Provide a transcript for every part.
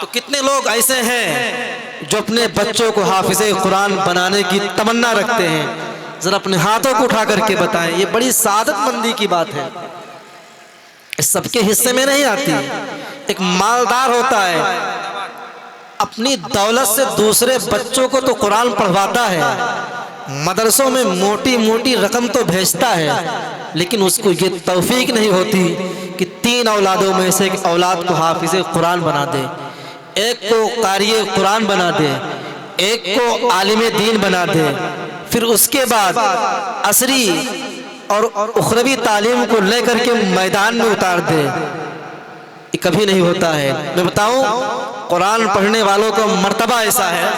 तो कितने लोग ऐसे हैं जो अपने बच्चों को हाफिज़े कुरान बनाने की तमन्ना रखते हैं। जरा अपने हाथों को उठा करके बताएं, ये बड़ी सादतमंदी की बात है, इस सबके हिस्से में नहीं आती। एक मालदार होता है, अपनी दौलत से दूसरे बच्चों को तो कुरान पढ़वाता है, मदरसों में मोटी मोटी रकम तो भेजता है, लेकिन उसको ये तौफीक नहीं होती कि 3 औलादों में से एक औलाद को हाफिज़े कुरान बना दे, एक को क़ारिए कुरान बना दे, एक को आलिम दीन बना दे, फिर उसके बाद असरी और उखरवी तालीम को लेकर के मैदान में उतार दे। ये कभी नहीं होता है। मैं बताऊं, कुरान पढ़ने वालों का मर्तबा ऐसा है,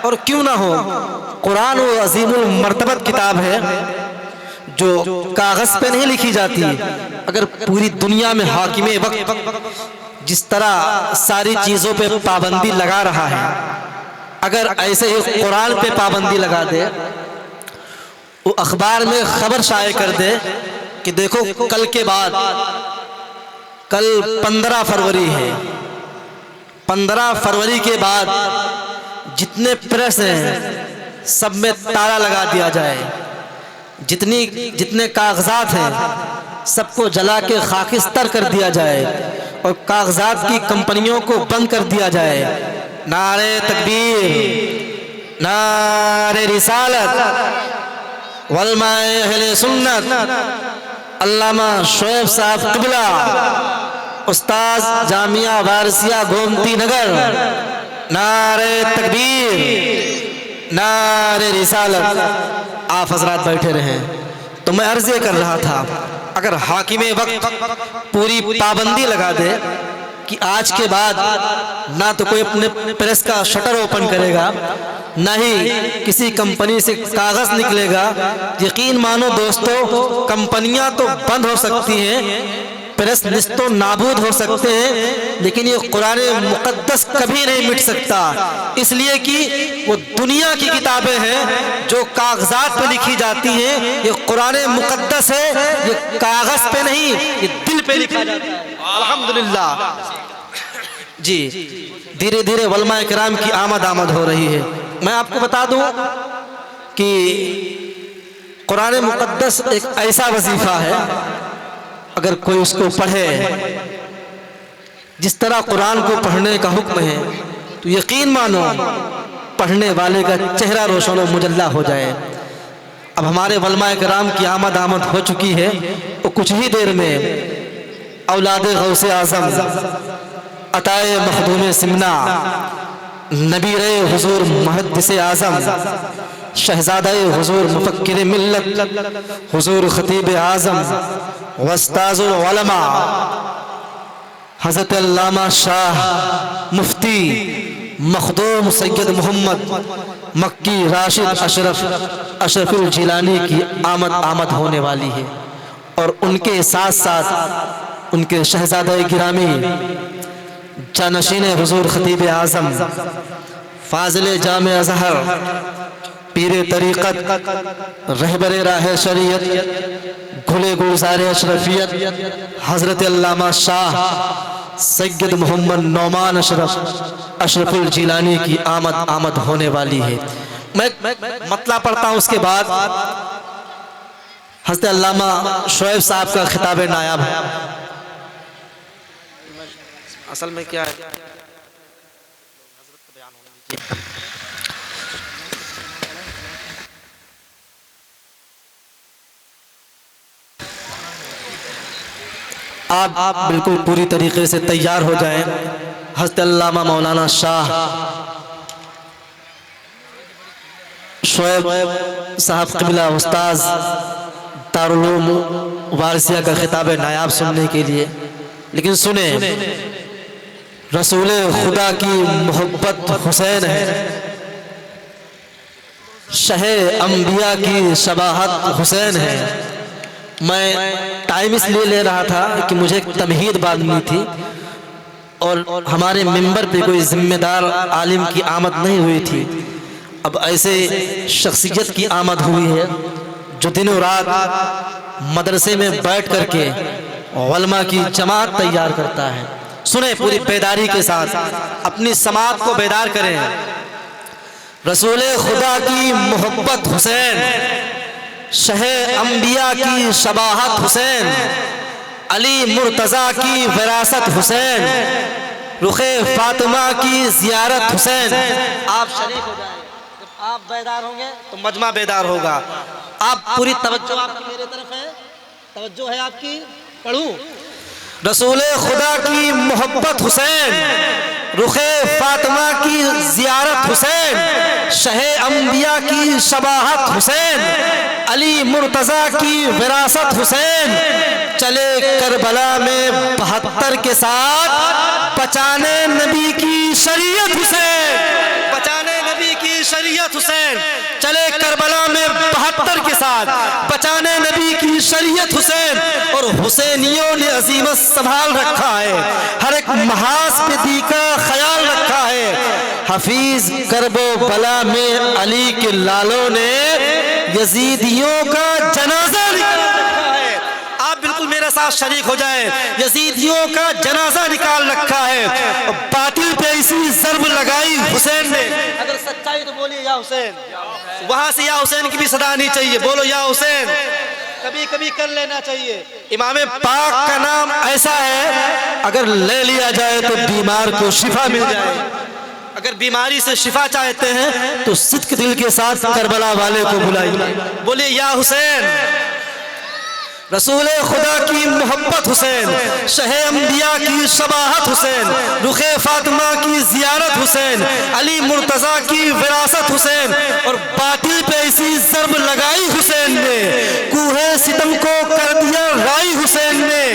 और क्यों ना हो, कुरान वो अजीमुल मर्तबत किताब है जो कागज़ पे नहीं लिखी जाती। अगर पूरी दुनिया में हाकिमे वक्त जिस तरह सारी चीज़ों पे पाबंदी लगा रहा है, अगर ऐसे ही कुरान पे पाबंदी लगा दे, वो अखबार में खबर शाये कर दे कि देखो कल के बाद, कल 15 फरवरी है, 15 फरवरी के बाद जितने प्रेस हैं सब में ताला लगा दिया जाए, जितने कागजात हैं सबको जला के खाकिस्तर कर दिया जाए, और कागजात की कंपनियों को बंद कर दिया जाए। नारे तकबीर, नारे रिसालत, वलमाए अहले सुन्नत, अल्लामा शोएब साहब क़िबला, उस्ताद जामिया वारसिया गोमती नगर, नारे तकबीर, नारे रिसालत। आप हजरात बैठे रहें। तो मैं अर्ज़ कर रहा था, अगर हाकिमे वक्त पूरी पाबंदी लगा दे कि आज के बाद ना तो कोई अपने प्रेस का शटर ओपन करेगा, ना ही किसी कंपनी से कागज़ निकलेगा, यकीन मानो दोस्तों, कंपनियां तो बंद हो सकती हैं, प्रेस निस्तो नाबूद हो सकते हैं, लेकिन ये कुरान मुक़द्दस कभी नहीं मिट सकता, इसलिए कि वो दुनिया की किताबें हैं जो कागजात पे लिखी जाती हैं। ये कुरान मुक़द्दस है, ये कागज़ पे नहीं, ये दिल पे लिखा जाता है। अल्हम्दुलिल्लाह जी, धीरे धीरे उलमाए किराम की आमद हो रही है। मैं आपको बता दूं कि कुरान मुक़द्दस एक ऐसा वजीफ़ा है, अगर कोई उसको पढ़े, जिस तरह कुरान को पढ़ने का हुक्म है, तो यकीन मानो पढ़ने वाले का चेहरा रोशन और मुजल्ला हो जाए। अब हमारे उलमाए किराम की आमद हो चुकी है, तो कुछ ही देर में औलादे गौसे आज़म, अताए मखदूम सिमना, नबीरे हुजूर मुहद्दिस आज़म, शहज़ादे हुजूर मुफक्किर मिल्लत हुजूर खतीब आज़म वस्ताज़ुल उलमा हज़रत अल्लामा शाह मुफ्ती मखदूम सैयद मोहम्मद मक्की राशिद अशरफुल जिलानी की आमद होने वाली है। और उनके साथ साथ उनके शहज़ादे गिरामी जानशीन हुजूर खतीब आज़म, फाज़िल जामे अज़हर, पीरे तरीक़त, रहबरे राह शरीयत, गुले गुलज़ारे अशरफियत, हज़रत अल्लामा शाह सैयद मोहम्मद नौमान अशरफुल जिलानी की आमद होने वाली है। मैं मतला पढ़ता हूँ, उसके बाद हज़रत अल्लामा शोएब साहब का खिताब नायाब है। असल में क्या है, आप बिल्कुल पूरी तरीके से तैयार हो जाएं। हज़रत अल्लामा मौलाना शाह शोएब साहब क़िबला उस्ताज़ दारुल उलूम वारसिया का खिताब नायाब सुनने के लिए। लेकिन सुने, रसूल खुदा की मोहब्बत हुसैन है, शहे अंबिया की शबाहत हुसैन है। मैं टाइम इसलिए ले रहा था कि मुझे एक तमहीद बांधनी थी, और हमारे मिंबर पे कोई जिम्मेदार आलिम की आमद नहीं हुई थी। अब ऐसे शख्सियत की आमद हुई है जो दिनों रात मदरसे में बैठ करके उलमा की जमात तैयार करता है। सुने पूरी बेदारी के साथ, अपनी समात को बेदार करें। रसूल खुदा की मोहब्बत हुसैन, शहे अंबिया की शबाहत हुसैन, अली मुर्तज़ा की विरासत हुसैन, रुखे फातिमा की जियारत हुसैन। आप शरीक हो जाए, जब आप बेदार होंगे तो मजमा बेदार होगा। आप पूरी तवज्जो आपकी मेरे तरफ है, तवज्जो है आपकी, पढ़ूं। रसूल खुदा की मोहब्बत हुसैन, रुखे फातिमा की जियारत हुसैन, शहे अंबिया की शबाहत हुसैन, अली मुर्तज़ा की विरासत हुसैन, चले करबला में 72 के साथ बचाने नबी की शरीयत हुसैन, बचाने नबी की शरीयत हुसैन, चले करबला में 72 के साथ बचाने नबी की शरीयत हुसैन। और हुसैनियों ने अजीमत संभाल रखा है, हर एक महाज पे दी का ख्याल रखा है। हफीज करबो बला में अली के लालों ने यजीदियों का जनाजा निकाल रखा है। आप बिल्कुल मेरे साथ शरीक हो जाए, यजीदियों का जनाजा निकाल रखा है। और बातिल पे ऐसी ज़र्ब लगाई हुसैन ने, अगर सच्चाई तो बोलिए या हुसैन, वहां से या हुसैन की भी सदा आनी चाहिए, बोलो या हुसैन, कभी कभी कर लेना चाहिए। इमाम पाक का नाम ऐसा है, अगर ले लिया जाए तो बीमार को शिफा मिल जाए। अगर बीमारी से शिफा चाहते हैं तो सिद्क दिल के साथ करबला वाले को बुलाइए, बोले या हुसैन। रसूल खुदा की मोहब्बत हुसैन, शहे अंबिया की शबाहत हुसैन, रुखे फातिमा की जियारत हुसैन, अली मुर्तज़ा की विरासत हुसैन। और बातिल पे ऐसी ज़र्ब लगाई हुसैन ने, कूहे सितम को कर दिया राई हुसैन ने,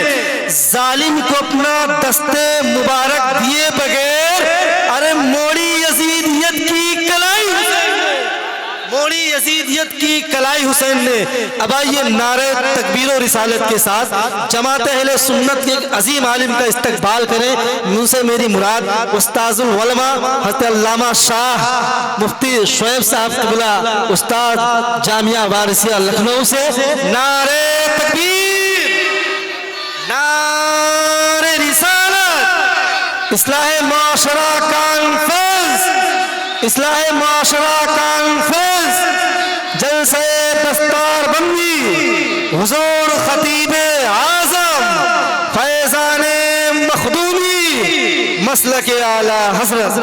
जालिम को अपना दस्ते मुबारक दिए बगैर, अरे मोड़ी यजीदियत की कलाई हुसैन ने, मोड़ी यजीदियत की कलाई हुसैन ने। अब आइए नारे तकबीर और रिसालत के साथ जमात अहले सुन्नत के एक अजीम आलिम का इस्तकबाल करें। मुझसे मेरी मुराद उस्ताजुल उलमा हज़रत अल्लामा शाह मुफ्ती शोएब साहब क़िबला उस्ताद जामिया वारिसिया लखनऊ से। नारे तकबीर, नारे रिसालत, इस्लाह माशरा कॉन्फ्रेंस, इस्लाह माशरा कॉन्फ्रेंस, जलसे दस्तार बंदी, हुजूर खतीब आज़म फैज़ाने मखदूमी, मसलक आला हज़रत।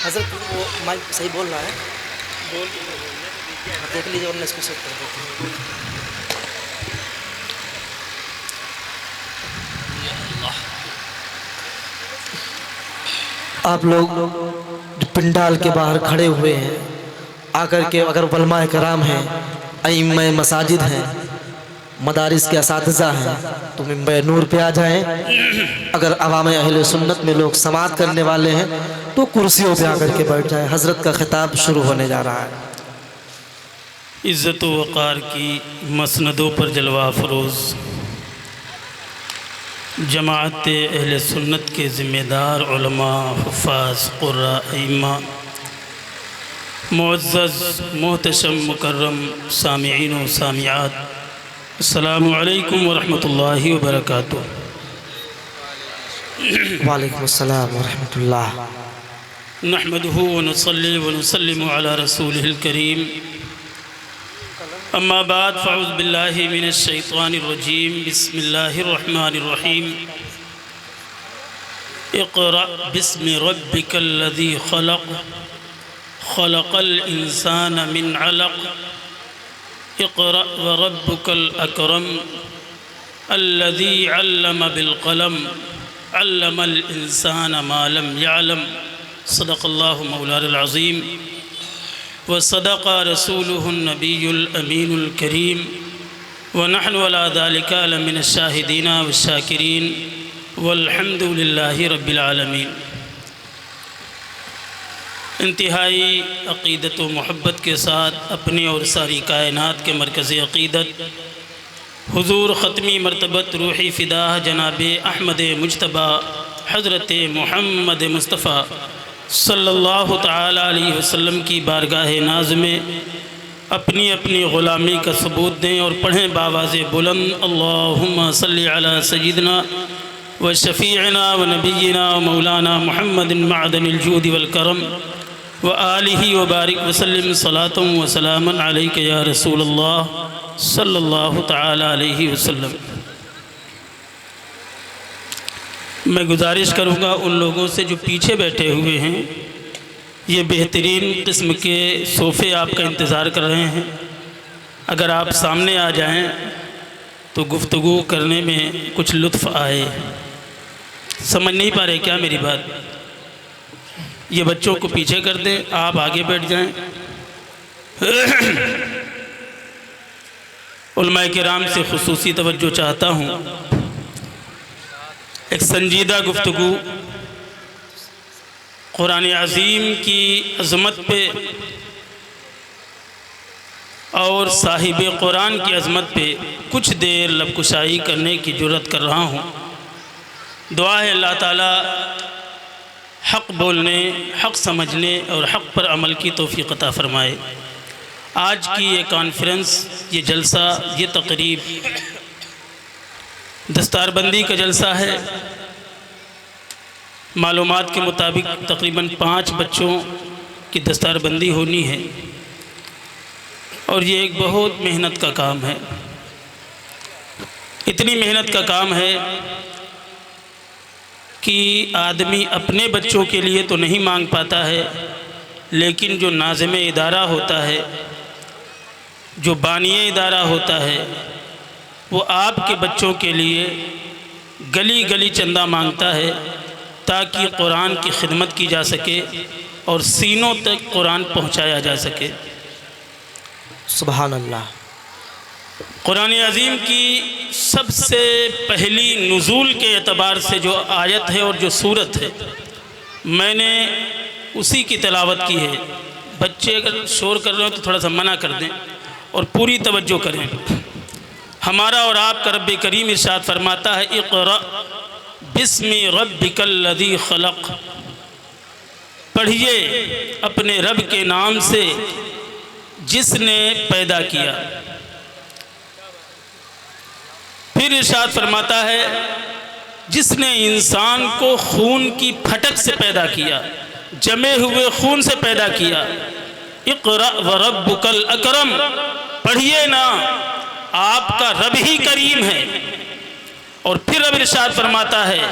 हज़रत वो माइक सही बोल रहा है, देख लीजिए वरना इसको सेट कर देते हैं। आप लोग जो पंडाल के बाहर खड़े हुए हैं, आकर के अगर उलमा कराम हैं, अइम्मा मसाजिद हैं, मदारिस के असातिज़ा हैं, तो मिंबर नूर पे आ जाएं। अगर अवाम अहले सुन्नत में लोग समात करने वाले हैं तो कुर्सियों पे आकर के बैठ जाएं। हज़रत का खिताब शुरू होने जा रहा है। इज़्ज़त व वक़ार की मसनदों पर जलवा अफरोज़ जमात अहले सुन्नत के ज़िम्मेदार उलमा, हुफ़ाज़, क़ुर्रा, अइम्मा, मुअज़्ज़ज़, मोहतशम, मुकर्रम सामिईन व सामियात, अस्सलामु अलैकुम व रहमतुल्लाहि व बरकातुहू। वालेकुम अस्सलाम व रहमतुल्लाह। नहमदुहु व नुसल्ली व नुसल्लिमु अला रसूलिहिल करीम। अम्मा बाद फ़अऊज़ु बिल्लाहि मिनश शैतानिर रजीम। बिस्मिल्लाहिर रहमानिर रहीम। इक़रा बिस्मि रब्बिकल लज़ी ख़लक़, ख़लक़ल इंसान मिन अलक़। इक़रा व रब्बुकल अकरम, अल्लज़ी अल्लम बिल क़लम, अल्लमल इंसान मा लम यअलम। सदक़ल्लाहु मौलाना अज़ीम व सदक़ रसूलुहुन नबियुल अमीनुल करीम व नहनु अला ज़ालिका लमिनश शाहिदीन व शाकिरीन वल्हम्दुलिल्लाहि रब्बिल आलमीन। इंतहाई अक़ीदत व मोहब्बत के साथ अपनी और सारी कायनात के मरकज़ अक़ीदत हुज़ूर ख़त्मी मरतबत रूही फ़िदा जनाब अहमद मुज्तबा हज़रत मुहम्मद मुस्तफ़ा सल्लल्लाहु तआला अलैहि वसल्लम की बारगाह नाज़ में अपनी अपनी ग़ुलामी का सबूत दें और पढ़ें बावाज़े बुलंद अल्लाहुम्मा सल्लि अला सय्यिदना व शफ़ीअना व नबिय्यिना व मौलाना मुहम्मदिन मअदनिल जूदि वल करम व आलिहि व बारिक व सल्लिम सलातन व सलामन अलैका या रसूलल्लाह सल्लल्लाहु तआला अलैहि वसल्लम। मैं गुजारिश करूँगा उन लोगों से जो पीछे बैठे हुए हैं, ये बेहतरीन किस्म के सोफ़े आपका इंतज़ार कर रहे हैं, अगर आप सामने आ जाएं तो गुफ्तगू करने में कुछ लुत्फ़ आए। समझ नहीं पा रहे क्या मेरी बात? ये बच्चों को पीछे कर दें, आप आगे बैठ जाएं। उलमाए किराम से खुसूसी तवज्जो चाहता हूँ। एक संजीदा गुफ्तगू कुरान अज़ीम की अज़मत पे और साहिब कुरान की अज़मत पे कुछ देर लबकुशाई करने की जुर्रत कर रहा हूँ। दुआ है अल्लाह ताला हक़ बोलने, हक़ समझने और हक़ पर अमल की तौफ़ीक़ अता फ़रमाए। आज की ये कॉन्फ्रेंस, ये जलसा, ये तक़रीब दस्तारबंदी का जलसा है। मालूमात के मुताबिक तकरीबन 5 बच्चों की दस्तारबंदी होनी है और ये एक बहुत मेहनत का काम है। इतनी मेहनत का काम है कि आदमी अपने बच्चों के लिए तो नहीं मांग पाता है, लेकिन जो नाज़िम इदारा होता है, जो बानिए इदारा होता है, वो आपके बच्चों के लिए गली गली चंदा मांगता है ताकि कुरान की खिदमत की जा सके और सीनों तक कुरान पहुंचाया जा सके। सुभान अल्लाह। कुरान अज़ीम की सबसे पहली नुज़ूल के एतबार से जो आयत है और जो सूरत है, मैंने उसी की तिलावत की है। बच्चे अगर शोर कर रहे हो तो थोड़ा सा मना कर दें और पूरी तवज्जो करें। हमारा और आपका रब्बे करीम इरशाद फरमाता है, इक़रा बिस्मि रब्बिकल लज़ी खलक़, पढ़िए अपने रब के नाम से जिसने पैदा किया। फिर इरशाद फरमाता है, जिसने इंसान को खून की फटक से पैदा किया, जमे हुए खून से पैदा किया। इक़रा व रब्बुकल अकरम, पढ़िए ना, आपका रब ही करीम है। और फिर रब इरशाद फरमाता है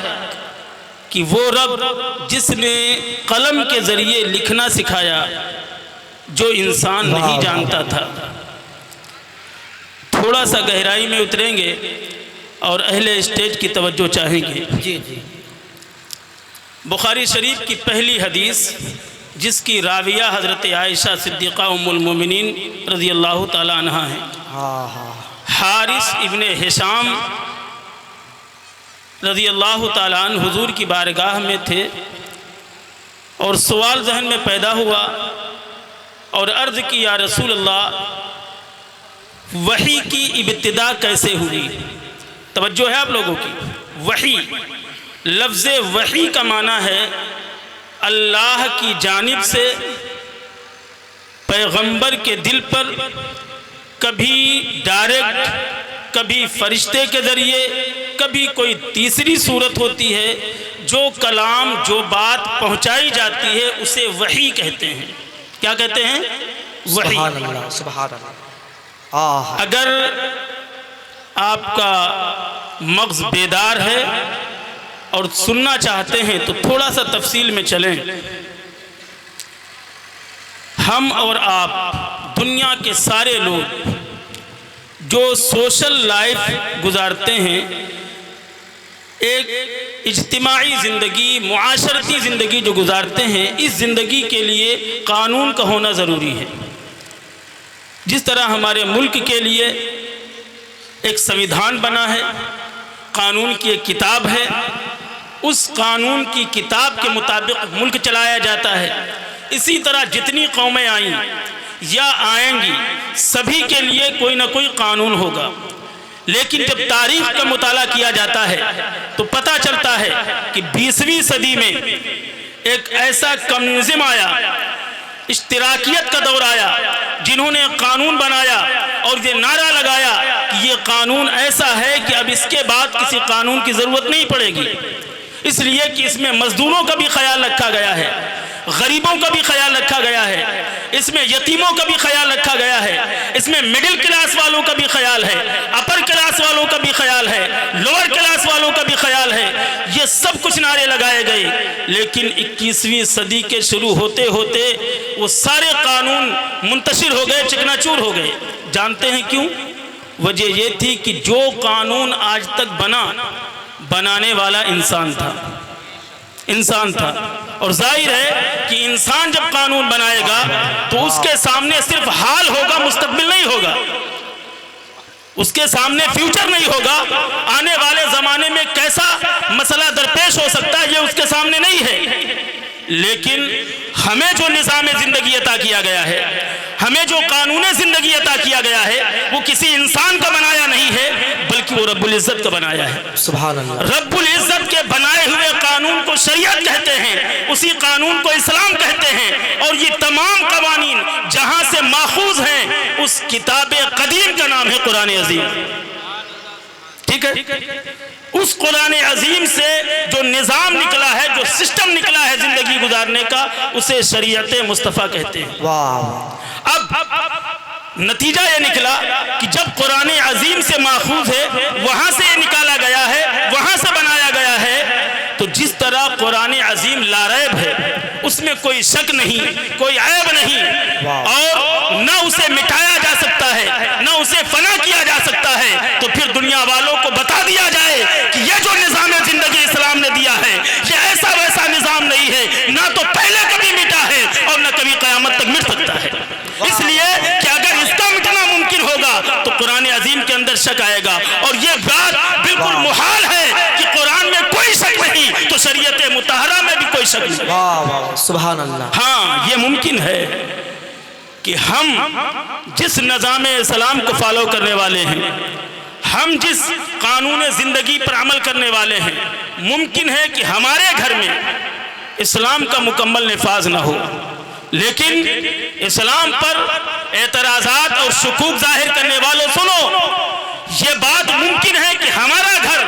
कि वो रब जिसने कलम के ज़रिए लिखना सिखाया, जो इंसान नहीं जानता था। थोड़ा सा गहराई में उतरेंगे और अहले स्टेज की तवज्जो चाहेंगे। जी जी। बुखारी शरीफ की पहली हदीस, जिसकी राविया हज़रत आयशा सिद्दीक़ा उम्मुल मोमिनीन रज़ियल्लाहु ताला अन्हा है। हारिस इब्ने हिशाम रज़ियल्लाहु ताला अन्हु हुज़ूर की बारगाह में थे और सवाल जहन में पैदा हुआ और अर्ज़ की, या रसूल अल्लाह, वही की इब्तिदा कैसे हुई? तवज्जो है आप लोगों की। वही, लफ्ज़ वही का माना है अल्लाह की जानिब से पैगंबर के दिल पर, कभी डायरेक्ट, कभी फरिश्ते के ज़रिए, कभी कोई तीसरी सूरत होती है। जो कलाम, जो बात पहुंचाई जाती है उसे वही कहते हैं। क्या कहते हैं? वही। सुभान अल्लाह, सुभान अल्लाह। अगर आपका मग़ज़ बेदार है और सुनना चाहते हैं तो थोड़ा सा तफसील में चलें। हम और आप, दुनिया के सारे लोग जो सोशल लाइफ गुजारते हैं, एक इज्तिमाई ज़िंदगी, मुआशरती ज़िंदगी जो गुजारते हैं, इस ज़िंदगी के लिए कानून का होना ज़रूरी है। जिस तरह हमारे मुल्क के लिए एक संविधान बना है, कानून की एक किताब है, उस कानून की किताब के मुताबिक मुल्क चलाया जाता है। इसी तरह जितनी कौमें आईं या आएंगी सभी के लिए कोई ना कोई कानून होगा। लेकिन जब तारीख का मुताला किया जाता है तो पता चलता है कि 20वीं सदी में एक ऐसा कम्युनिज्म आया, इश्तिराकियत का दौर आया, जिन्होंने कानून बनाया और ये नारा लगाया कि ये कानून ऐसा है कि अब इसके बाद किसी कानून की ज़रूरत नहीं पड़ेगी, इसलिए कि इसमें मजदूरों का भी ख्याल रखा गया है, गरीबों का भी ख्याल रखा गया है, इसमें यतीमों का भी ख्याल रखा गया है, इसमें मिडिल क्लास वालों का भी ख्याल है, अपर क्लास वालों का भी ख्याल है, लोअर क्लास वालों का भी ख्याल है। ये सब कुछ नारे लगाए गए। लेकिन 21वीं सदी के शुरू होते होते वो सारे कानून मुंतशिर हो गए, चिकनाचूर हो गए। जानते हैं क्यों? वजह ये थी कि जो कानून आज तक बनाने वाला इंसान था। और जाहिर है कि इंसान जब कानून बनाएगा तो उसके सामने सिर्फ हाल होगा, मुस्तकबिल नहीं होगा, उसके सामने फ्यूचर नहीं होगा। आने वाले ज़माने में कैसा मसला दरपेश हो सकता है ये उसके सामने नहीं है। लेकिन हमें जो निज़ाम ज़िंदगी अता किया गया है, हमें जो कानून ज़िंदगी अता किया गया है, वो किसी इंसान का बनाया नहीं है बल्कि वो रब्बुल इज़्ज़त का बनाया है। सुभान अल्लाह। रब्बुल इज़्ज़त के बनाए हुए कानून को शरीयत कहते हैं, उसी कानून को इस्लाम कहते हैं। और ये तमाम कवानीन जहाँ से माखूज हैं उस किताब कदीम का नाम है कुरान अज़ीम। ठीक है? उस कुरान अज़ीम से जो निज़ाम निकला है, जो सिस्टम निकला है जिंदगी गुजारने का, उसे शरीयत मुस्तफ़ा कहते हैं। वाह। अब नतीजा ये निकला कि जब कुरान अज़ीम से माखूज है, वहां से ये निकाला गया है, वहां से बनाया गया है, तो जिस तरह कुरान अज़ीम लारैब है, उसमें कोई शक नहीं, कोई ऐब नहीं, और न उसे मिटाया जा सकता है, न उसे फना किया जा सकता है, तो फिर दुनिया वालों को बता दिया जाए कि ये जो निज़ाम ज़िंदगी इस्लाम ने दिया है ये ऐसा वैसा निज़ाम नहीं है, ना तो पहले कभी मिटा है और न कभी क़यामत तक मिट सकता है। इसलिए कि अगर इसका मिटना मुमकिन होगा तो कुरान अज़ीम के अंदर शक आएगा। और ये बात बिल्कुल मुहाल है कि कुरान में कोई शक नहीं तो शरीयत मुतहरा में भी कोई शक नहीं। वाह वाह, सुभान अल्लाह। हाँ, ये मुमकिन है कि हम जिस निज़ाम इस्लाम को फॉलो करने वाले हैं, हम जिस कानून ज़िंदगी पर अमल करने वाले हैं, मुमकिन है कि हमारे घर में इस्लाम का मुकम्मल नफाज ना हो, लेकिन इस्लाम पर एतराज़ात और शुकूक जाहिर करने वालों सुनो, ये बात मुमकिन है कि हमारा घर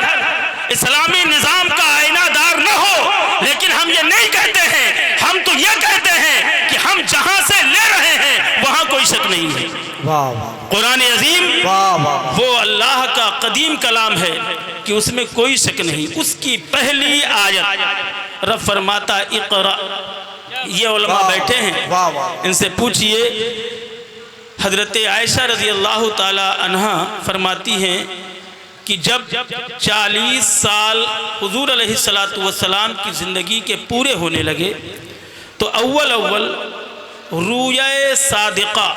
इस्लामी निज़ाम का आईनादार न हो, लेकिन हम ये नहीं कहते हैं, हम तो ये कहते हैं कि हम जहां से ले रहे हैं वहां कोई शक नहीं है। वाह वाह। कुरान अज़ीम वो अल्लाह का कदीम कलाम है कि उसमें कोई शक नहीं। उसकी पहली आयत रब फरमाता इक़रा। ये उलमा बैठे हैं, इनसे पूछिए। हजरत आयशा रज़ी अल्लाह ताला अन्हा फरमाती हैं कि जब 40 साल हुजूर अलैहिस्सलातु वस्सलाम की ज़िंदगी के पूरे होने लगे तो अव्वल रूया सादिक़ा,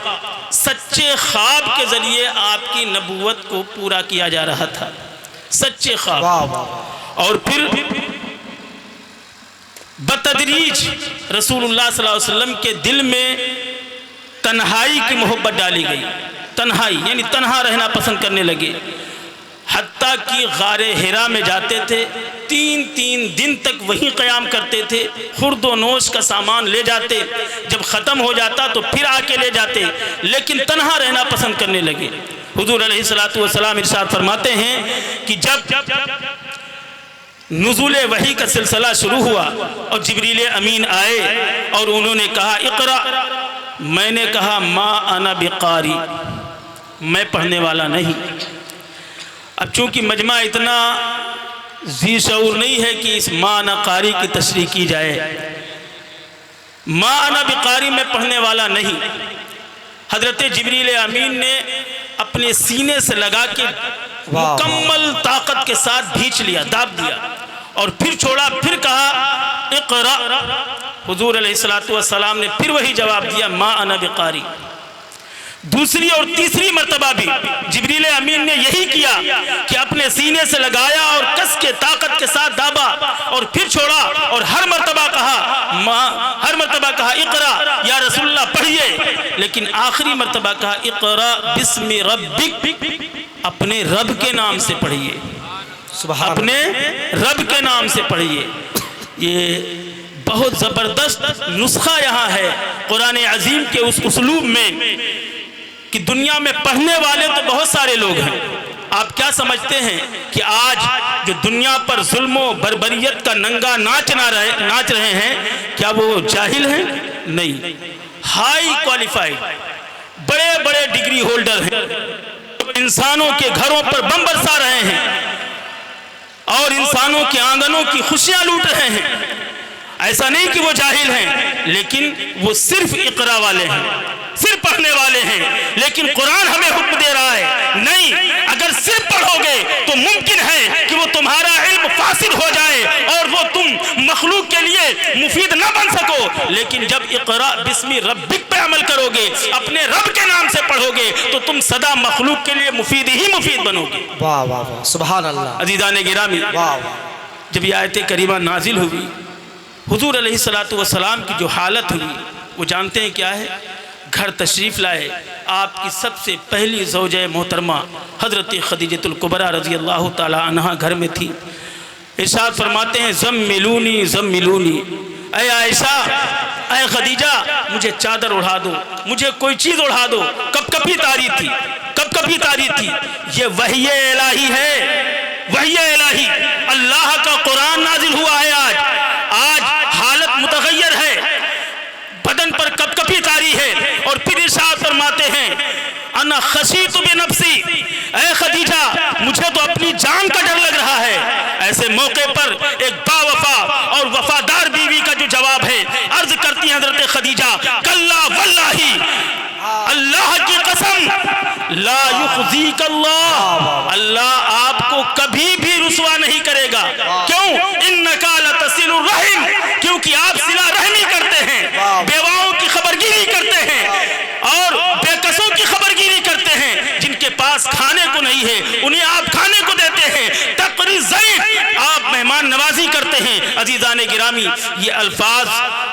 सच्चे ख्वाब के ज़रिए आपकी नबूवत को पूरा किया जा रहा था। सच्चे ख्वाब। और फिर बतदरीज रसूलुल्लाह सल्लल्लाहु अलैहि वसल्लम के दिल में तन्हाई की मोहब्बत डाली गई। तन्हाई यानी तन्हा रहना पसंद करने लगे। हत्ता कि गारे हिरा में जाते थे, 3 दिन तक वहीं क़याम करते थे। खुर्दो नोश का सामान ले जाते, जब ख़त्म हो जाता तो फिर आके ले जाते, लेकिन तन्हा रहना पसंद करने लगे। हुजूर अलैहिस्सलातु वस्सलाम इरशाद फरमाते हैं कि जब नुज़ूल वही का सिलसिला शुरू हुआ और जिब्रील अमीन आए और उन्होंने कहा इक़रा, मैंने कहा मा अना बिकारी, मैं पढ़ने वाला नहीं। अब चूँकि मजमा इतना जी शऊर नहीं है कि इस मा अना कारी की तशरीह की जाए। मा अना बिकारी, मैं पढ़ने वाला नहीं। हजरत जिब्रील अमीन ने अपने सीने से लगा के मुकम्मल ताकत के साथ भींच लिया, दाब दिया और फिर छोड़ा, फिर कहा इक़रा। हुजूर अलैहिस्सलातु वस्सलाम ने फिर वही जवाब दिया मा अना बिकारी, दूसरी और तीसरी मर्तबा भी जिब्रील अमीन ने यही किया कि अपने सीने से लगाया और कस के ताकत के साथ दाबा और फिर छोड़ा और हर मर्तबा कहा इक़रा या रसूलल्लाह पढ़िए, लेकिन आखिरी मर्तबा कहा इक़रा बिस्मि रब्बिक, अपने रब के नाम से पढ़िए, अपने रब के नाम से पढ़िए। ये बहुत ज़बरदस्त नुस्खा यहाँ है कुरान अजीम के उस उसलूब में कि दुनिया में पढ़ने वाले तो बहुत सारे लोग हैं। आप क्या समझते हैं कि आज जो दुनिया पर जुल्म और बर्बरियत का नंगा नाच रहे हैं, क्या वो जाहिल हैं? नहीं, हाई क्वालिफाइड बड़े बड़े डिग्री होल्डर हैं। इंसानों के घरों पर बम बरसा रहे हैं और इंसानों के आंगनों की खुशियां लूट रहे हैं। ऐसा नहीं कि वो जाहिल हैं, लेकिन वो सिर्फ इक़रा वाले हैं, सिर्फ पढ़ने वाले हैं। लेकिन कुरान हमें हुक्म दे रहा है, नहीं, अगर सिर्फ पढ़ोगे तो मुमकिन है कि वो तुम्हारा इल्म फासिद हो जाए और वो तुम मखलूक के लिए मुफीद न बन सको। लेकिन जब इक़रा बिस्मि रब्बिक पे अमल करोगे, अपने रब के नाम से पढ़ोगे, तो तुम सदा मखलूक के लिए मुफीद ही मुफीद बनोगे। वाह वाह वाह, सुभान अल्लाह। अज़ीज़ान गिरामी, जब ये आयत करीमा नाजिल हुई, हुजूर अलैहिस्सलातु वस्सलाम की जो हालत हुई वो जानते हैं क्या है? घर तशरीफ़ लाए, आपकी सबसे पहली ज़ौजे मोहतरमा हज़रत खदीजतुल कुबरा रज़ी अल्लाह ताला अन्हा घर में थी। इरशाद फरमाते हैं ज़म्मिलूनी ज़म्मिलूनी, ऐ आयशा, ऐ खदीजा, मुझे चादर उड़ा दो, मुझे कोई चीज़ उड़ा दो। कपकपी तारी थी, कपकपी तारी थी। ये वही इलाही है, वही इलाही, अल्लाह का कुरान नाजिल हुआ है। आज हालत मुतगय्यर है, बदन पर कपकपी तारी है। और फिर इरशाद फरमाते हैं अना खशीतु बिनफ्सी, ऐ खदीजा, मुझे तो अपनी जान का डर लग रहा है। ऐसे मौके पर एक बावफा और वफादार बीवी का जो जवाब है, अर्ज करती है हजरत खदीजा, कल्ला वल्लाही, अल्लाह की कसम, ला युखज़ीक अल्लाह, अल्लाह आपको कभी भी रुसवा नहीं करेगा। क्यों? इन्नका लतसिलुर रहम, क्योंकि आप सिला रहमी करते हैं, बेवाओं की खबरगिरी करते हैं और बेकसों की खबरगिरी करते हैं। जिनके पास खाने को नहीं है उन्हें आप खाने को देते हैं, तकरी ज़ैफ़, आप मेहमान नवाजी करते हैं। अज़ीज़ान गिरामी, ये अल्फाज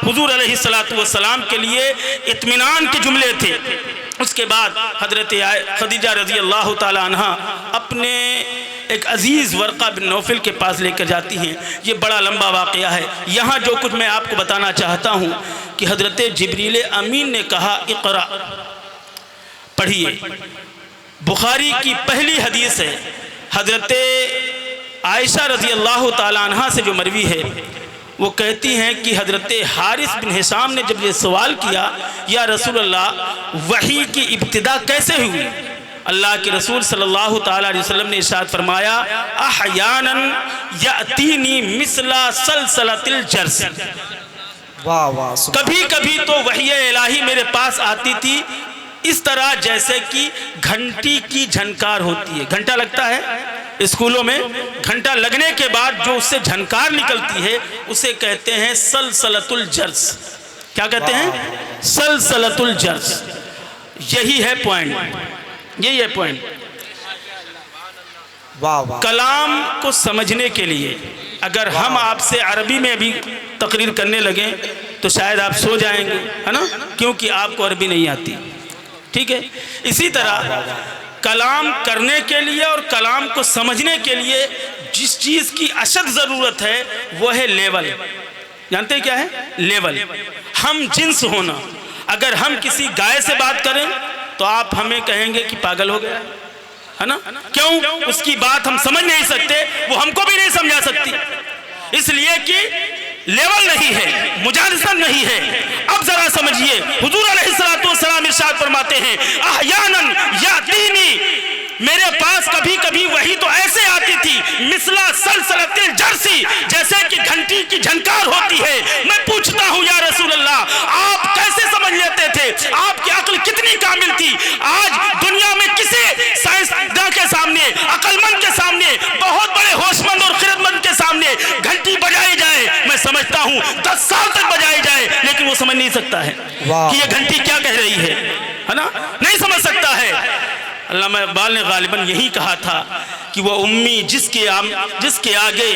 हुजूर अलैहिस्सलातु वस्सलाम के लिए इत्मीनान के जुमले थे। उसके बाद हजरत खदीजा रज़ी अल्लाह ताला अन्हा अपने एक अजीज़ वर्क़ा बिन नौफल के पास लेकर जाती हैं। ये बड़ा लंबा वाक़या है। यहाँ जो कुछ मैं आपको बताना चाहता हूँ कि हजरत जिब्रील अमीन ने कहा इक़रा, पढ़िए। बुखारी की पहली हदीस है, हजरत आयशा रज़ी अल्लाह ताला अन्हा से जो मरवी है, वो कहती हैं कि हजरत हारिस बिन हिशाम ने जब ये सवाल किया, या रसूलल्लाह, वही की इब्तिदा कैसे हुई? अल्लाह के रसूल सल्लल्लाहु ताला अलैहि वसल्लम ने इरशाद फरमाया, अहयानन यातीनी मिसला सलसलतिल जर्स, वाह वाह, कभी कभी तो वही इलाही मेरे पास आती थी इस तरह जैसे कि घंटी की झनकार होती है। घंटा लगता है स्कूलों में, घंटा लगने के बाद जो उससे झनकार निकलती है उसे कहते हैं सलसलतुल जर्स। क्या कहते हैं? सलसलतुल जर्स। यही है पॉइंट, यही है पॉइंट। वाह वाह। कलाम को समझने के लिए अगर हम आपसे अरबी में भी तकरीर करने लगे तो शायद आप सो जाएंगे, है ना, क्योंकि आपको अरबी नहीं आती। ठीक है, इसी तरह कलाम करने के लिए और कलाम को समझने के लिए जिस चीज़ की अशद ज़रूरत है वो है लेवल। जानते हैं क्या है? लेवल। हम जिन्स होना। अगर हम किसी गाय से बात करें तो आप हमें कहेंगे कि पागल हो गया, है ना? क्यों? उसकी बात हम समझ नहीं सकते, वो हमको भी नहीं समझा सकती, इसलिए कि लेवल नहीं है, मुजालसा नहीं है। अब जरा समझिए, हुजूर अलैहिस्सलातु वस्सलाम इरशाद फरमाते हैं, अहयानन यातीनी, मेरे पास कभी कभी वही तो ऐसे आती थी मिसला सलसलतिल जर्सी, जैसे कि घंटी की झनकार होती है। मैं पूछता हूँ या रसूल अल्लाह, आप कैसे समझ लेते थे? आपकी अक्ल कितनी कामिल थी? आज दुनिया में किसी साइंसदान के सामने, अक्लमंद के सामने, बहुत बड़े होशमंद और खिरदमंद के सामने घंटी बजाई जाए, मैं समझता हूँ 10 साल तक बजाई जाए, लेकिन वो समझ नहीं सकता है कि ये घंटी क्या कह रही है। है ना, नहीं समझ सकता है। अल्लामा इक़बाल ने गालिबन यही कहा था कि वह उम्मी जिसके आगे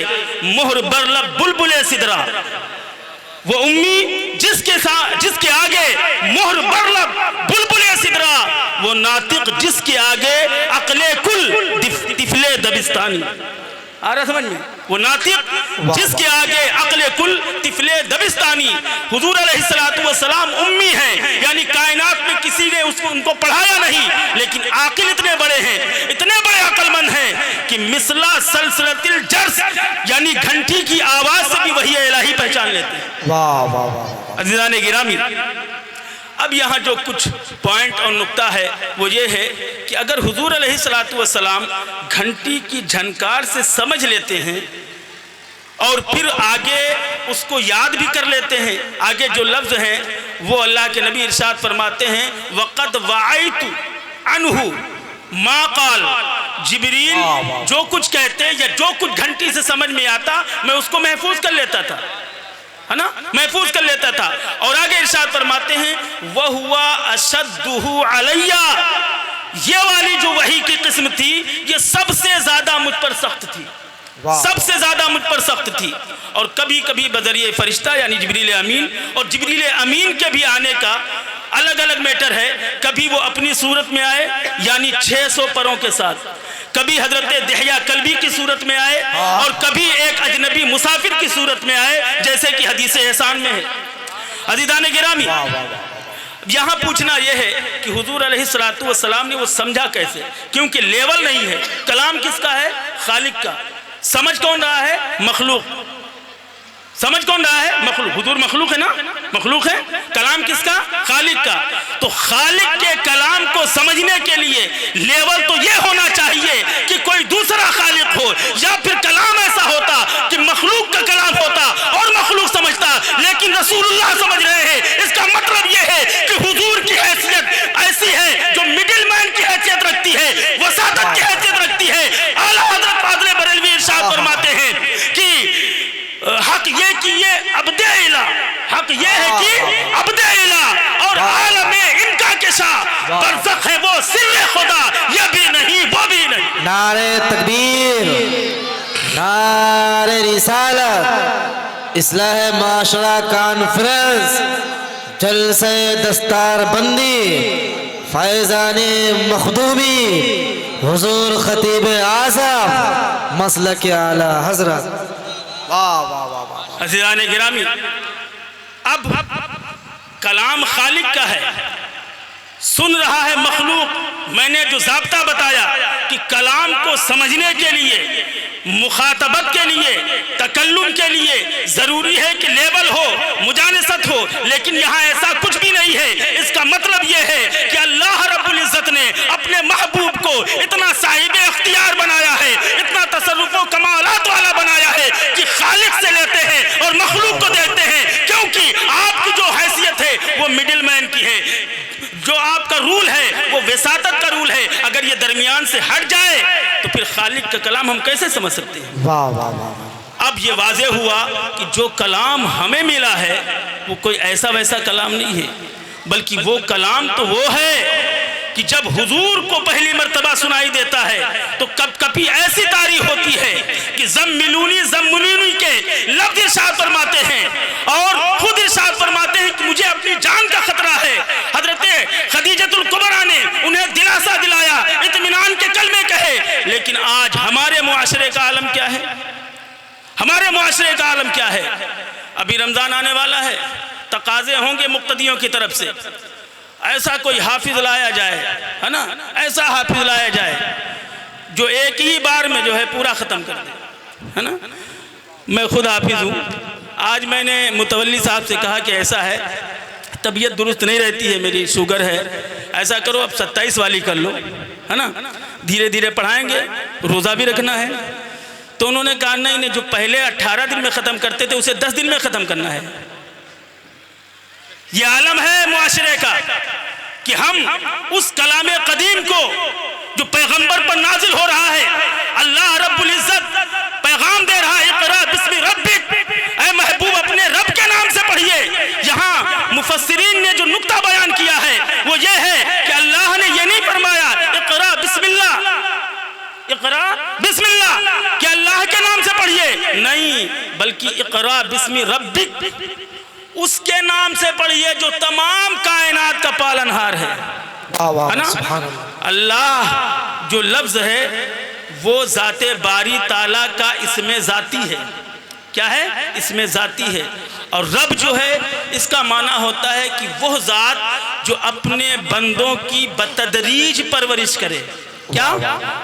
मोहर बरलब बुलबुले सिदरा, वो उम्मी जिसके आगे मोहर बरलब बुलबुले सिदरा, वो नातिक जिसके आगे अक्ले कुल तिफले दबिस्तानी। आ रहा समझ में? वो नातिक जिसके आगे अक्ले कुल तिफले दबिस्तानी। हुजूर अलैहिस्सलातु वस्सलाम उम्मी हैं, यानी कायनात में किसी ने उनको पढ़ाया नहीं, लेकिन आकिल इतने बड़े हैं, इतने बड़े अक्लमंद हैं कि मिसला सलसलतिल जर्स, यानी घंटी की आवाज से भी वही इलाही पहचान लेते हैं। वाह वाह वाह। अज़ीज़ान गिरामी, अब यहाँ जो कुछ पॉइंट और नुक्ता है वो ये है कि अगर हुजूर अलैहिस्सलातु वस्सलाम घंटी की झनकार से समझ लेते हैं और फिर आगे उसको याद भी कर लेते हैं, आगे जो लफ्ज़ हैं वो अल्लाह के नबी इरशाद फरमाते हैं वक़द वाइतु अनहु मा क़ाल, जिब्रील जो कुछ कहते या जो कुछ घंटी से समझ में आता मैं उसको महफूज कर लेता था, है ना, महफूज कर लेता था। और आगे इरशाद फरमाते हैं वह हुआ अशद्दुहु अलैया, ये वाली जो वही की किस्म थी ये सबसे ज्यादा मुझ पर सख्त थी, सबसे ज्यादा मुझ पर सख्त थी। और कभी कभी बजरिए फरिश्ता यानी जिब्रील अमीन, और जिब्रील अमीन के भी आने का अलग अलग मैटर है, कभी वो अपनी सूरत में आए यानी 600 परों के साथ, कभी हजरत दहिया कल्बी की सूरत में आए और कभी एक अजनबी मुसाफिर की सूरत में आए, जैसे कि हदीस एहसान में है। अज़ीज़ान गिरामी, यहाँ पूछना यह है कि हुजूर अलैहिस्सलातु वस्सलाम ने वो समझा कैसे, क्योंकि लेवल नहीं है। कलाम किसका है? खालिक का। समझ कौन रहा है? मखलूक। समझ कौन रहा है? मखलूक। हुजूर मखलूक है ना, मखलूक है। कलाम किसका? खालिक का। तो खालिक के कलाम को समझने के लिए लेवल तो ये होना चाहिए कि कोई दूसरा खालिक हो, या फिर कलाम ऐसा होता कि मखलूक का कलाम होता और मखलूक समझता, लेकिन रसूलुल्लाह समझ रहे हैं। इसका मतलब ये है कि हुजूर की हैसियत ऐसी है जो मिडिल मैन की हैसियत रखती है, वसातत की हैसियत रखती है। आला हज़रत फाज़िल बरेलवी इरशाद फरमाते हैं कि हक ये कि ये अब्दे इला, हक ये है कि अब्दे इला, और आलमे इनका किशा बरज़ख है वो सिर्र खुदा, ये भी नहीं वो भी नहीं। नारे तकबीर, नारे रिसालत, इस्लाह माशरा कॉन्फ्रेंस, जलसे दस्तार बंदी, फैज़ाने मखदूमी, हुजूर खतीब आज़म, मसलक आला हज़रत। वाह वाह वाह वाह। अज़ीज़ान गिरामी, अब कलाम खालिक का है, सुन रहा है मखलूक। मैंने जो ज़ाब्ता बताया कि कलाम को समझने के लिए, मुखातबत के लिए, तकल्लुम के लिए ज़रूरी है कि लेवल हो, मुजानसत हो, लेकिन यहाँ ऐसा कुछ भी नहीं है। इसका मतलब ये है कि अल्लाह रब्बुल इज़्ज़त ने अपने महबूब को इतना साहिब इख्तियार बनाया है, इतना तसर्रुफ़ व कमालात वाला बनाया है कि खालिक से लेते हैं और मखलूक को देते हैं, क्योंकि आपकी जो हैसियत है वो मिडिल मैन की है, जो आपका रूल है वो वसातत का रूल है। अगर ये दरमियान से हट जाए तो फिर खालिक का कलाम हम कैसे समझ सकते हैं? वाह वाह वाह। अब ये वाज़े हुआ कि जो कलाम हमें मिला है वो कोई ऐसा वैसा कलाम नहीं है, बल्कि वो कलाम तो वो है कि जब हुजूर को पहली मर्तबा सुनाई देता है तो कभी ऐसी तारीफ होती है कि ज़म्मिलूनी के लफ्ज़ इरशाद फरमाते हैं और खुद इरशाद फरमाते हैं कि मुझे अपनी जान का खतरा है। हजरत खदीजतुल कुबरा ने उन्हें दिलासा दिलाया, इत्मीनान के कलमे कहे। लेकिन आज हमारे मुआशरे का आलम क्या है? हमारे मुआशरे का आलम क्या है? अभी रमज़ान आने वाला है, तकाज़े होंगे मुक्तदियों की तरफ से, ऐसा कोई हाफिज लाया जाए, है ना, ऐसा हाफिज लाया जाए जो एक ही बार में जो है पूरा ख़त्म कर दे, है ना। मैं खुद हाफिज हूँ। आज मैंने मुतवल्ली साहब से कहा कि ऐसा है, तबीयत दुरुस्त नहीं रहती है, मेरी शुगर है, ऐसा करो अब 27 वाली कर लो, है ना, धीरे धीरे पढ़ाएंगे, रोज़ा भी रखना है। तो उन्होंने कहा नहीं, जो पहले 18 दिन में ख़त्म करते थे उसे 10 दिन में ख़त्म करना है। ये आलम है मुआशरे का कि हम उस कलामे कदीम को जो पैगंबर पर नाजिल हो रहा है, अल्लाह रब्बुल इज़्ज़त पैगाम दे रहा है, इक़रा बिस्मि रब्बिक, ऐ महबूब अपने रब के नाम से पढ़िए। यहाँ मुफस्सिरीन ने जो नुक्ता बयान किया है वो ये है कि अल्लाह ने ये नहीं फरमाया इक़रा बिस्मिल्लाह, इक़रा बिस्मिल्लाह कि अल्लाह के नाम से पढ़िए, नहीं, बल्कि इक़रा बिस्मि रब्बिक, उसके नाम से पढ़िए जो तमाम कायनात का पालनहार है ना। अल्लाह जो लफ्ज़ है वो ज़ाते बारी ताला का इसमें ज़ाती है। क्या है? इसमें ज़ाती है। और रब जो है इसका माना होता है कि वह ज़ात जो अपने बंदों की बतदरीज परवरिश करे। क्या?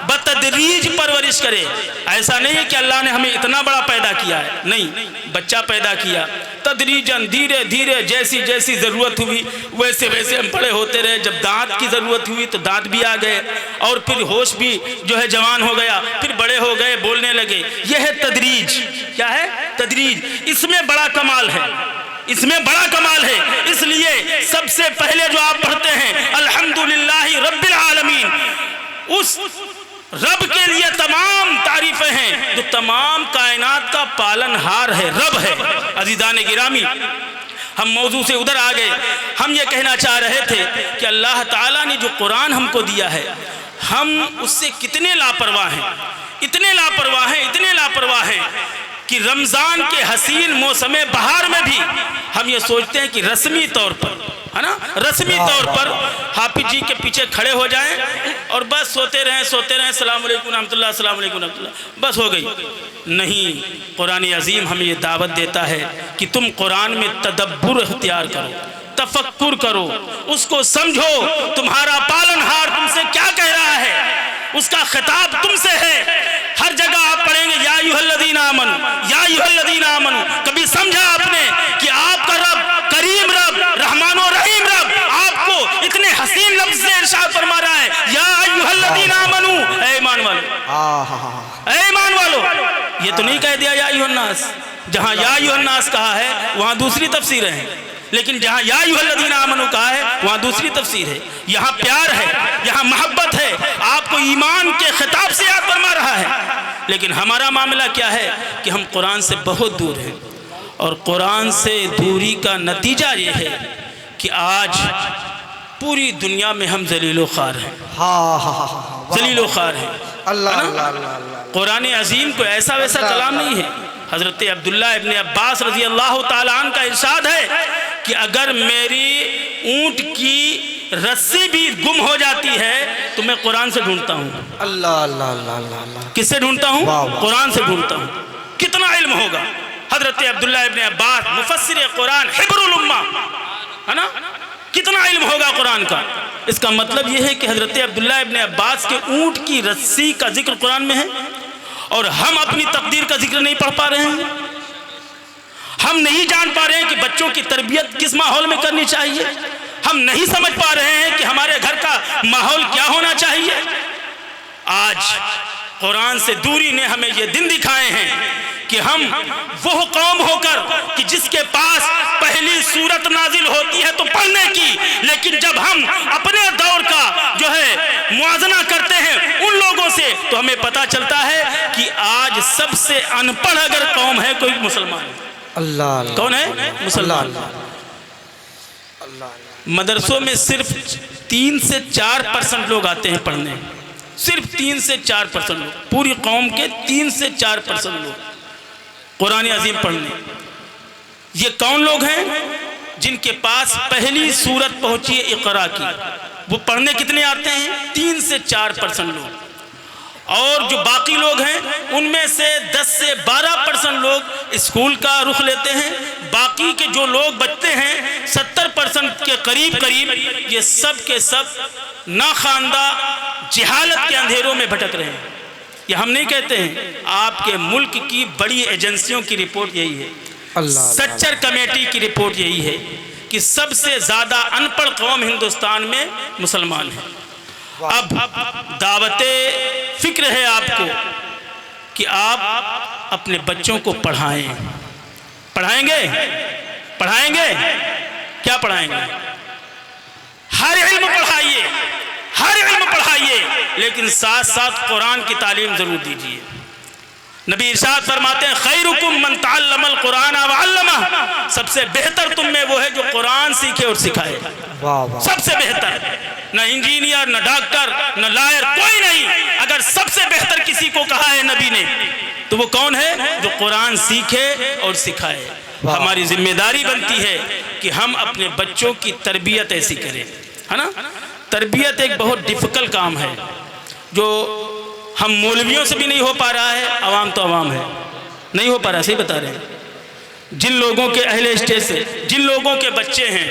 बतदरीज परवरिश करे। ऐसा नहीं है कि अल्लाह ने हमें इतना बड़ा पैदा किया है, नहीं, बच्चा पैदा किया, तदरीजन धीरे धीरे जैसी जैसी ज़रूरत हुई वैसे वैसे हम बड़े होते रहे। जब दांत की ज़रूरत हुई तो दांत भी आ गए, और फिर होश भी जो है जवान हो गया, फिर बड़े हो गए, बोलने लगे। यह है तदरीज। क्या है? तदरीज। इसमें बड़ा कमाल है, इसमें बड़ा कमाल है। इसलिए सबसे पहले जो आप पढ़ते हैं अल्हम्दुलिल्लाहि रब्बिल आलमीन, उस रब के लिए तमाम तारीफें हैं जो तमाम कायनात का पालनहार है, रब है। अज़ीज़ान गिरामी, हम मौजू से उधर आ गए। हम ये कहना चाह रहे थे कि अल्लाह ताला ने जो कुरान हमको दिया है, हम उससे कितने लापरवाह हैं, इतने लापरवाह हैं, इतने लापरवाह हैं कि रमज़ान के हसीन मौसम बहार में भी हम ये सोचते हैं कि रस्मी तौर पर, है ना, रस्मी तौर पर हाफिज जी के पीछे खड़े हो जाएं और बस सोते रहें अस्सलाम वालेकुम रहमतुल्लाह, अस्सलाम वालेकुम रहमतुल्लाह, बस हो गई। नहीं, कुरान अज़ीम हमें ये दावत देता है कि तुम कुरान में तदब्बुर इख्तियार करो, तफक्कुर करो, उसको समझो। तुम्हारा पालनहार तुमसे क्या कह रहा है, उसका खिताब तुमसे है। हर जगह आप पढ़ेंगे या अय्युहल्लज़ीना आमनू, या अय्युहल्लज़ीना आमनू। कभी समझा आपने कि आपका रब करीम रब, रहमान और रहीम रब आपको इतने हसीन लफ्ज़ से इरशाद फरमा रहा है, या अय्युहल्लज़ीना आमनू, ऐ ईमान वालो, ऐ ईमान वालो। ये तो नहीं कह दिया या अय्युहन्नास। जहाँ या अय्युहन्नास कहा है वहाँ दूसरी तफसीरें हैं, लेकिन जहाँ या अय्युहल्लज़ीना आमनू कहा है वहाँ दूसरी तफसीर है। यहाँ प्यार है, यहाँ मोहब्बत है, आपको ईमान के खिताब से याद फरमा रहा है। लेकिन हमारा मामला क्या है कि हम कुरान से बहुत दूर हैं, और कुरान से दूरी का नतीजा ये है कि आज पूरी दुनिया में हम ज़लीलो ख़ार हैं, ज़लीलो ख़ार हैं। कुरान अज़ीम को ऐसा वैसा कलाम नहीं है। हज़रत अब्दुल्लाह इब्न अब्बास रज़ी अल्लाह ताला अन्हु का इरशाद है कि अगर मेरी ऊँट की रस्सी भी गुम हो जाती है तो मैं कुरान से ढूंढता हूँ। अल्लाह अल्लाह अल्लाह। किससे ढूंढता हूँ? कुरान से ढूंढता हूँ। कितना इल्म होगा। हज़रत अब्दुल्लाह इब्न अब्बास मुफस्सिर कुरान, हिब्रुल उम्मा, है ना, कितना इल्म होगा कुरान का। इसका मतलब यह है कि हज़रत अब्दुल्लाह इब्न अब्बास के ऊँट की रस्सी का जिक्र कुरान में है, और हम अपनी तकदीर का जिक्र नहीं पढ़ पा रहे हैं। हम नहीं जान पा रहे हैं कि बच्चों की तरबियत किस माहौल में करनी चाहिए। हम नहीं समझ पा रहे हैं कि हमारे घर का माहौल क्या होना चाहिए। आज कुरान से दूरी ने हमें ये दिन दिखाए हैं कि हम वो कौम होकर कि जिसके पास पहली सूरत नाजिल होती है तो पढ़ने की, लेकिन जब हम अपने दौर का जो है मुआजना करते हैं उन लोगों से तो हमें पता चलता है कि आज सबसे अनपढ़ अगर कौम है कोई मुसलमान है। अल्लाह। कौन है? मुसलमान। मदरसों में सिर्फ 3 से 4% लोग आते हैं पढ़ने, सिर्फ 3 से 4% लोग, पूरी कौम के 3 से 4% लोग कुरान अज़ीम पढ़ने। ये कौन लोग हैं? जिनके पास पहली सूरत पहुंची है इक़रा की, वो पढ़ने कितने आते हैं? 3 से 4% लोग। और जो बाकी लोग हैं उनमें से 10 से 12% लोग स्कूल का रुख लेते हैं। बाकी के जो लोग बचते हैं 70% के करीब करीब, ये सब के सब नाखानदा जहालत के अंधेरों में भटक रहे हैं। ये हम नहीं कहते हैं, आपके मुल्क की बड़ी एजेंसियों की रिपोर्ट यही है, सच्चर कमेटी की रिपोर्ट यही है कि सबसे ज़्यादा अनपढ़ कौम हिंदुस्तान में मुसलमान है। अब दावते फिक्र है आपको कि आप अपने बच्चों को पढ़ाएं। पढ़ाएंगे? पढ़ाएंगे? क्या पढ़ाएंगे? हर इल्म पढ़ाइए, हर इल्म पढ़ाइए, लेकिन साथ साथ कुरान की तालीम ज़रूर दीजिए। नबी इरशाद फरमाते हैं खैरुकुम मन तअल्लमल कुरान व अल्लमह, सबसे बेहतर तुम में वो है जो कुरान सीखे और सिखाए। सबसे बेहतर, न इंजीनियर, न डॉक्टर, न लॉयर, कोई नहीं। अगर सबसे बेहतर किसी को कहा है नबी ने तो वो कौन है? जो कुरान सीखे और सिखाए। हमारी जिम्मेदारी बनती है कि हम अपने बच्चों की तरबियत ऐसी करें, है ना। तरबियत एक बहुत डिफिकल्ट काम है जो हम मौलवियों से भी नहीं हो पा रहा है। अवाम तो अवाम है, नहीं हो पा रहा, सही बता रहे हैं। जिन लोगों के अहले स्टेज से, जिन लोगों के बच्चे हैं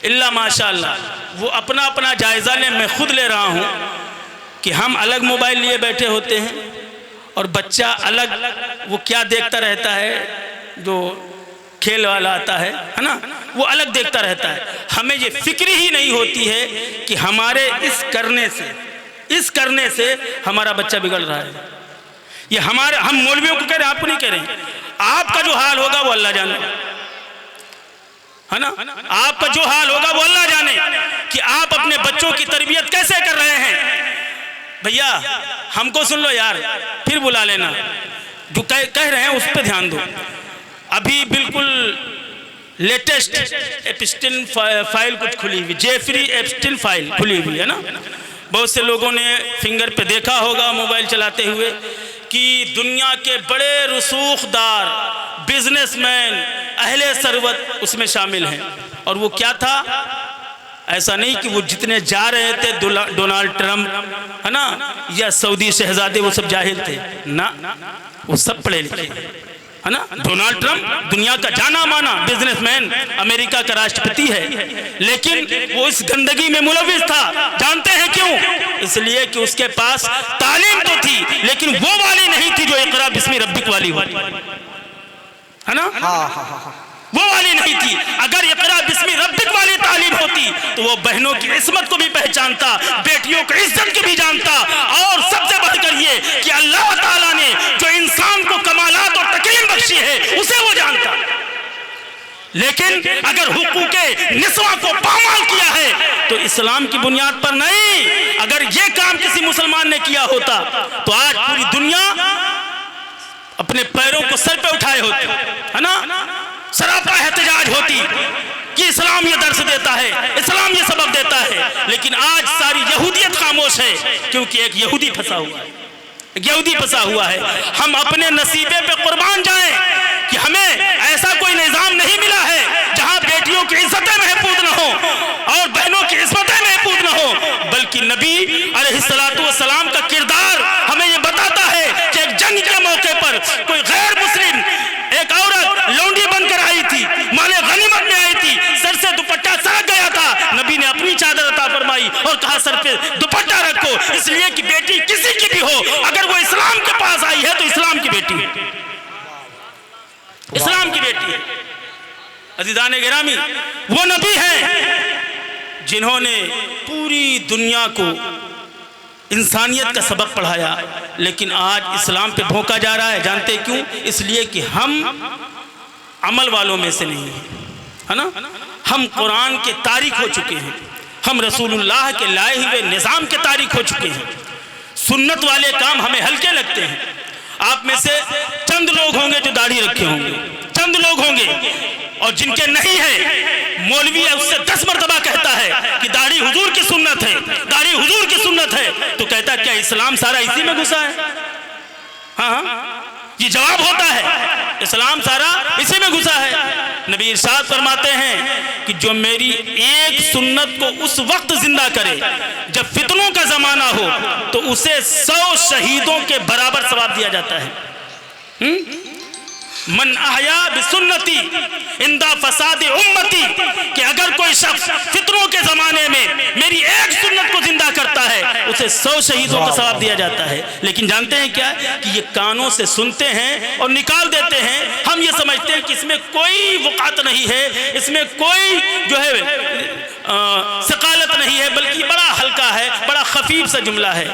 इल्ला माशाअल्लाह, वो अपना अपना जायज़ा लें। मैं खुद ले रहा हूँ कि हम अलग मोबाइल लिए बैठे होते हैं और बच्चा अलग, वो क्या देखता रहता है, जो खेल वाला आता है ना, वो अलग देखता रहता है। हमें ये फिक्र ही नहीं होती है कि हमारे इस करने से हमारा बच्चा बिगड़ रहा है। ये हमारे, हम मौलवियों को कह रहे हैं, आपको नहीं कह रहे हैं। आपका जो हाल होगा वो अल्लाह जाने, है ना। आपका जो हाल होगा वो अल्लाह जाने कि आप अपने बच्चों की तरबियत कैसे कर रहे हैं। भैया हमको सुन लो यार, फिर बुला लेना। जो कह रहे हैं उस पर ध्यान दो। अभी बिल्कुल लेटेस्ट एप्स्टीन फाइल कुछ खुली हुई, जेफरी एप्स्टीन फाइल खुली हुई है ना। बहुत से लोगों ने फिंगर पे देखा होगा मोबाइल चलाते हुए कि दुनिया के बड़े रसूखदार बिजनेसमैन, अहले सरवत उसमें शामिल हैं। और वो क्या था, ऐसा नहीं कि वो जितने जा रहे थे डोनाल्ड ट्रंप, है ना, या सऊदी शहजादे, वो सब जाहिल थे ना, वो सब पढ़े लिखे, है ना। डोनाल्ड ट्रंप दुनिया का जाना माना बिजनेसमैन, अमेरिका का राष्ट्रपति है, लेकिन वो इस गंदगी में मुलविस था। जानते हैं क्यों? इसलिए कि उसके पास तालीम तो थी लेकिन वो वाली नहीं थी जो इक़रा बिस्मि रब्बिक वाली होती है ना। वो वाली नहीं थी। अगर इक़रा बिस्मि रब्बिक वाली तालीम होती तो वो बहनों की इस्मत को भी पहचानता, बेटियों की इज्जत को भी जानता, और सबसे बढ़कर ये कि अल्लाह ताला ने जो इंसान को कमालात और तकरीम बख्शी है उसे वो जानता। लेकिन अगर हुकूके निस्वा को पामाल किया है तो इस्लाम की बुनियाद पर नहीं। अगर ये काम किसी मुसलमान ने किया होता तो आज पूरी दुनिया अपने पैरों को सर पे उठाए होती, है ना, सरापा एहतजाज होती कि इस्लाम ये दर्स देता है, इस्लाम ये सबक देता है। लेकिन आज सारी यहूदियत खामोश है क्योंकि एक यहूदी फंसा हुआ है, एक यहूदी फंसा हुआ है। हम अपने नसीबे पे कुर्बान जाएं कि हमें ऐसा कोई निज़ाम नहीं मिला है जहां बेटियों की इज्जतें महफूज न हो और बहनों की इज्जतें महफूज न हो, बल्कि नबी अलैहिस्सलातु वस्सलाम का किरदार हमें ये बताता है कि एक जंग के मौके पर कोई गैर मुस्लिम एक औरत लौंडी बनकर आई थी, माले गनीमत में आई थी, सर से दुपट्टा सरक गया था, नबी ने अपनी चादर अता फरमाई और कहा सर पे दुपट्टा रखो, इसलिए कि बेटी किसी की भी हो अगर वो इस्लाम के पास आई है तो इस्लाम की बेटी है, इस्लाम की बेटी है। अज़ीज़ान गिरामी, वो नबी हैं जिन्होंने पूरी दुनिया को इंसानियत का सबक पढ़ाया, लेकिन आज इस्लाम पे भोंका जा रहा है। जानते क्यों? इसलिए कि हम अमल वालों में से नहीं हैं, है ना। हम कुरान के तारीख हो चुके हैं, हम रसूलुल्लाह के लाए हुए निज़ाम के तारीख हो चुके हैं। सुन्नत वाले काम हमें हल्के लगते हैं। आप में से चंद लोग होंगे जो दाढ़ी रखे होंगे, चंद लोग होंगे, और जिनके नहीं है मौलवी उससे 10 मरतबा कहता है कि दाढ़ी हुजूर की सुन्नत है, दाढ़ी हुजूर की सुन्नत है, तो कहता है क्या इस्लाम सारा इसी में घुसा है? हाँ, ये जवाब होता है, इस्लाम सारा इसी में घुसा है। नबी इरशाद फरमाते हैं कि जो मेरी एक सुन्नत को उस वक्त जिंदा करे जब फितनों का जमाना हो तो उसे 100 शहीदों के बराबर सवाब दिया जाता है। मन अहया बिसुन्नती इंदा फसादी उम्मती, कि अगर कोई शख्स फितरों के ज़माने में मेरी एक सुन्नत को जिंदा करता है उसे 100 शहीदों का सवाब दिया जाता है। लेकिन जानते हैं क्या कि ये कानों से सुनते हैं और निकाल देते हैं। हम ये समझते हैं कि इसमें कोई वक़ात नहीं है, इसमें कोई जो है सकालत नहीं है, बल्कि बड़ा हल्का है, बड़ा खफीफ सा जुमला है।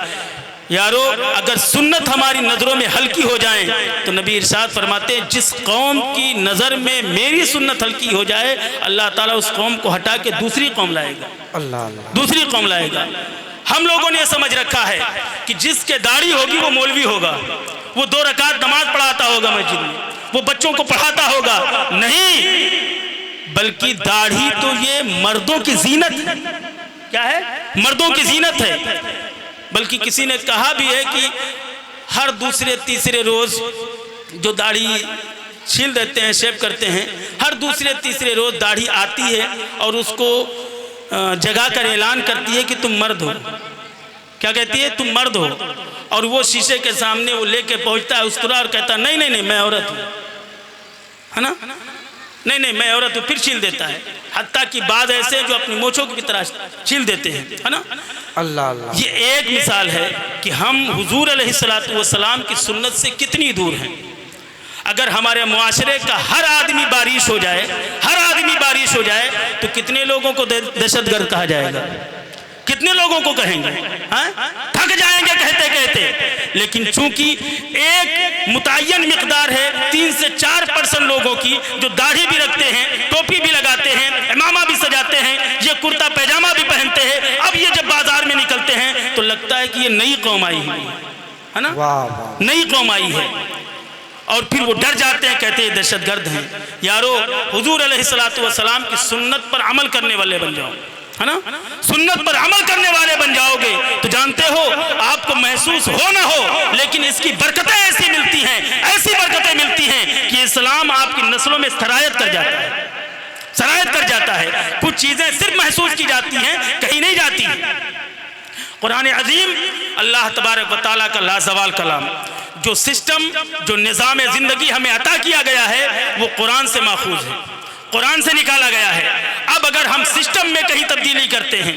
यारो, अगर सुन्नत हमारी नज़रों में हल्की हो जाए तो नबी इरशाद फरमाते हैं जिस कौम की नज़र में मेरी सुन्नत हल्की हो जाए अल्लाह ताला उस कौम को हटा के दूसरी कौम लाएगा, दूसरी कौम लाएगा। हम लोगों ने समझ रखा है कि जिसके दाढ़ी होगी वो मौलवी होगा वो 2 रकात नमाज पढ़ाता होगा मस्जिद में, वो बच्चों को पढ़ाता होगा, नहीं, बल्कि दाढ़ी तो ये मर्दों की जीनत है। क्या है? मर्दों की जीनत है। बल्कि किसी ने कहा भी है कि हर दूसरे तीसरे रोज जो दाढ़ी छील देते हैं, शेव करते हैं, हर दूसरे तीसरे रोज दाढ़ी आती है और उसको जगा कर ऐलान करती है कि तुम मर्द हो। क्या कहती है? तुम मर्द हो। और वो शीशे के सामने वो लेके पहुंचता है उस तरह और कहता है नहीं नहीं नहीं मैं औरत हूँ, है ना, नहीं नहीं मैं औरत हूँ, फिर छील देता है। हत्ता कि बाद ऐसे हैं जो अपनी मोछों की तरह छील देते हैं, है ना। अल्लाह अल्लाह। ये एक मिसाल है कि हम हुजूर अलैहिस्सलातु वस्सलाम की सुन्नत से कितनी दूर हैं। अगर हमारे मुआशरे का हर आदमी बारिश हो जाए, हर आदमी बारिश हो जाए, तो कितने लोगों को दहशतगर्द कहा जाएगा, कितने लोगों को कहेंगे, हाँ? थक जाएंगे कहते कहते। लेकिन चूंकि एक मुतय्यन मिकदार है 3 से 4% लोगों की जो दाढ़ी भी रखते हैं, टोपी भी लगाते हैं, इमामा भी सजाते हैं, ये कुर्ता पैजामा भी पहनते हैं, अब ये जब बाजार में निकलते हैं तो लगता है कि ये नई कौम आई है ना, नई कौम आई है। और फिर वो डर जाते हैं, कहते हैं दहशतगर्द हैं। यारो, हुजूर अलैहिस्सलातु वस्सलाम की सुन्नत पर अमल करने वाले बन जाओ, है ना, सुन्नत पर अमल करने वाले बन जाओगे तो जानते हो आपको महसूस हो ना हो, लेकिन इसकी बरकतें ऐसी मिलती हैं, ऐसी बरकतें मिलती हैं कि इस्लाम आपकी नस्लों में सरायत कर जाता है, सरायत कर जाता है। कुछ चीजें सिर्फ महसूस की जाती हैं, कहीं नहीं जाती। कुरान अजीम अल्लाह तबारक व तआला का लाजवाल कलाम, जो सिस्टम, जो निज़ाम ज़िंदगी हमें अता किया गया है वो कुरान से माखूज है, कुरान से निकाला गया है। अब अगर हम सिस्टम में कहीं तब्दीली करते हैं,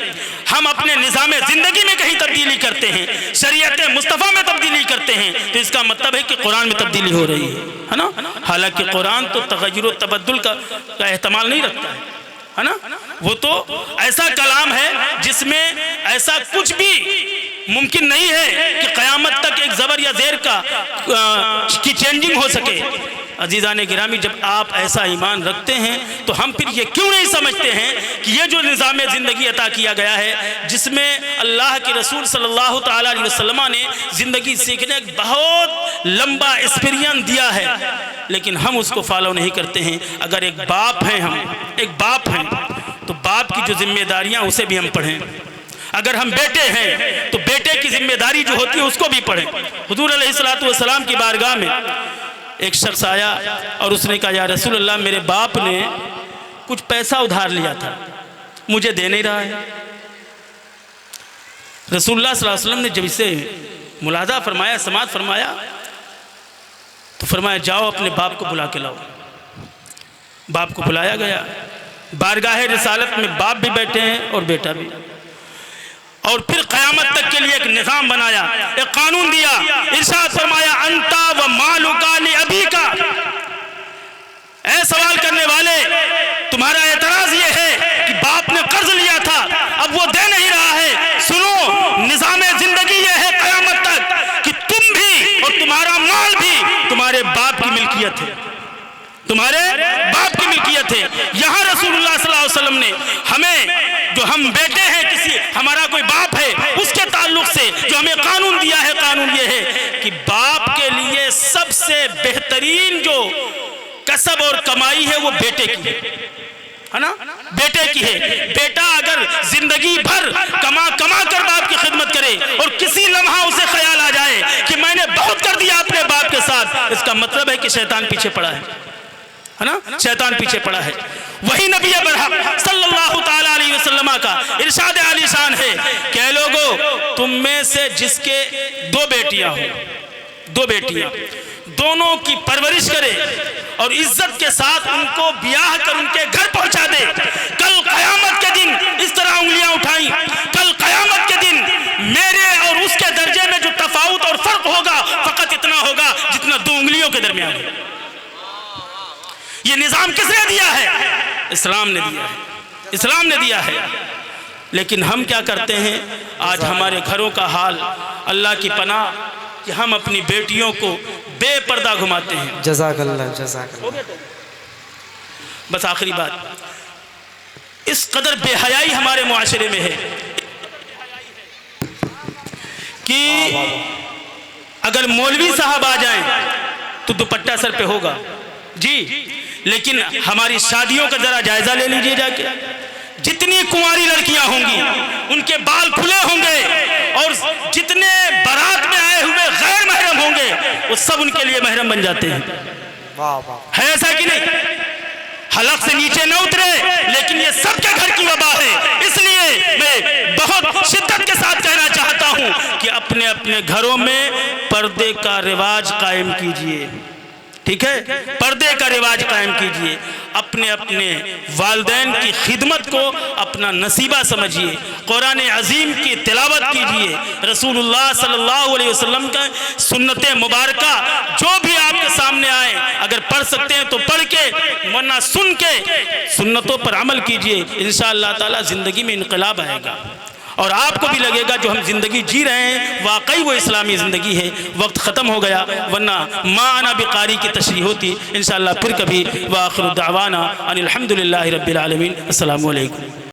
हम अपने निज़ाम ज़िंदगी में कहीं तब्दीली करते हैं, शरीयत मुस्तफ़ा में तब्दीली करते हैं, तो इसका मतलब है कि कुरान में तब्दीली हो रही है ना। हालांकि कुरान तो तगय्युर व तबद्दुल का एहतमाल नहीं रखता है ना, वो तो ऐसा कलाम है जिसमें ऐसा कुछ भी मुमकिन नहीं है कि क़यामत तक एक ज़बर या ज़ेर की चेंजिंग हो सके। अजीज़ान गिरामी, जब आप ऐसा ईमान रखते हैं तो हम फिर ये क्यों नहीं समझते हैं कि ये जो निज़ाम ज़िंदगी अता किया गया है, जिसमें अल्लाह के रसूल सल्लल्लाहु तआला अलैहि वसल्लम ने ज़िंदगी सीखने का बहुत लंबा एक्सपीरियंस दिया है, लेकिन हम उसको फॉलो नहीं करते हैं। अगर एक बाप हैं, हम एक बाप हैं, तो बाप की जो जिम्मेदारियाँ उसे भी हम पढ़ें। अगर हम बेटे हैं तो बेटे की जिम्मेदारी जो होती है उसको भी पढ़ें। हुजूर अलैहिस्सलातु वस्सलाम की बारगाह में एक शख्स आया और उसने कहा, या रसूल अल्लाह, मेरे बाप ने कुछ पैसा उधार लिया था, मुझे दे नहीं रहा है। रसूलुल्लाह सल्लल्लाहु अलैहि वसल्लम ने जब इसे मुलाजा फरमाया, समाअत फरमाया, तो फरमाया जाओ अपने बाप को बुला के लाओ। बाप को बुलाया गया। बारगाह रिसालत में बाप भी बैठे हैं और बेटा भी। और फिर क़यामत तक के लिए एक निज़ाम बनाया, एक कानून दिया। इरशाद फरमाया, अंता व मालुका लि अबीका। ऐ सवाल करने वाले, तुम्हारा एतराज ये है कि बाप ने कर्ज लिया था, अब वो दे नहीं रहा है। सुनो, निज़ाम जिंदगी ये है क़यामत तक कि तुम भी और तुम्हारा माल भी तुम्हारे बाप की मिल्कियत है, तुम्हारे बाप की मिल्कियत है। यहाँ रसूलुल्लाह सल्लल्लाहु अलैहि वसल्लम ने हमें, जो हम बेटे हैं, किसी हमारा कोई बाप है, उसके ताल्लुक से जो हमें कानून दिया है, कानून ये है कि बाप के लिए सबसे बेहतरीन जो कसब और कमाई है वो बेटे की है ना, बेटे की है। बेटा अगर जिंदगी भर कमा कर बाप की खिदमत करे और किसी लम्हा उसे ख्याल आ जाए कि मैंने बहुत कर दिया अपने बाप के साथ, इसका मतलब है कि शैतान पीछे पड़ा है ना, शैतान पीछे पड़ा है। वही नबी बरहक सल्लल्लाहु ताला अलैहि वसल्लम का इरशाद आलीशान है कि लोगों, तुम में से जिसके 2 बेटियां हो, 2 बेटियां, दोनों की परवरिश करे और इज्जत के साथ उनको ब्याह कर उनके घर पहुंचा दे, कल क़यामत के दिन इस तरह उंगलियां उठाई, कल क़यामत के दिन मेरे और उसके दर्जे में जो तफावत और फर्क होगा फकत इतना होगा जितना 2 उंगलियों के दरमियान है। ये निज़ाम किसने दिया है? इस्लाम ने दिया है, इस्लाम ने दिया है। लेकिन हम क्या करते हैं आज? हमारे घरों का हाल, अल्लाह की पनाह कि हम अपनी बेटियों को बेपर्दा घुमाते हैं। जज़ाकल्लाह, जज़ाकल्लाह। बस आखिरी बात, इस कदर बेहयाई हमारे मुआशरे में है कि अगर मौलवी साहब आ जाएं तो दुपट्टा सर पे होगा जी, लेकिन हमारी शादियों का जरा जायजा ले लीजिए जाके। जितनी कुंवारी लड़कियां होंगी उनके बाल खुले होंगे, और जितने बारात में आए हुए गैर महरम होंगे वो सब उनके लिए महरम बन जाते हैं। वाह वाह, है ऐसा कि नहीं? हलक से नीचे न उतरे, लेकिन ये सबके घर की वबा है। इसलिए मैं बहुत शिद्दत के साथ कहना चाहता हूं कि अपने अपने घरों में पर्दे का रिवाज कायम कीजिए, ठीक है? पर्दे का रिवाज कायम कीजिए। अपने अपने वालिदैन की खिदमत को अपना नसीबा समझिए। कुरान अजीम की तिलावत कीजिए। रसूलुल्लाह सल्लल्लाहु अलैहि वसल्लम का सुन्नत मुबारका जो भी आपके सामने आए, अगर पढ़ सकते हैं तो पढ़ के, वरना सुन के सुन्नतों पर अमल कीजिए। इंशाअल्लाह ताला ज़िंदगी में इनकलाब आएगा और आपको भी लगेगा जो हम ज़िंदगी जी रहे हैं वाकई वो इस्लामी ज़िंदगी है। वक्त ख़त्म हो गया, वरना माना बिकारी की तशरीह होती। इंशाअल्लाह फिर कभी। व आखिरु दावाना अनिल हम्दुलिल्लाहि रब्बिल आलमीन। अस्सलामु अलैकुम।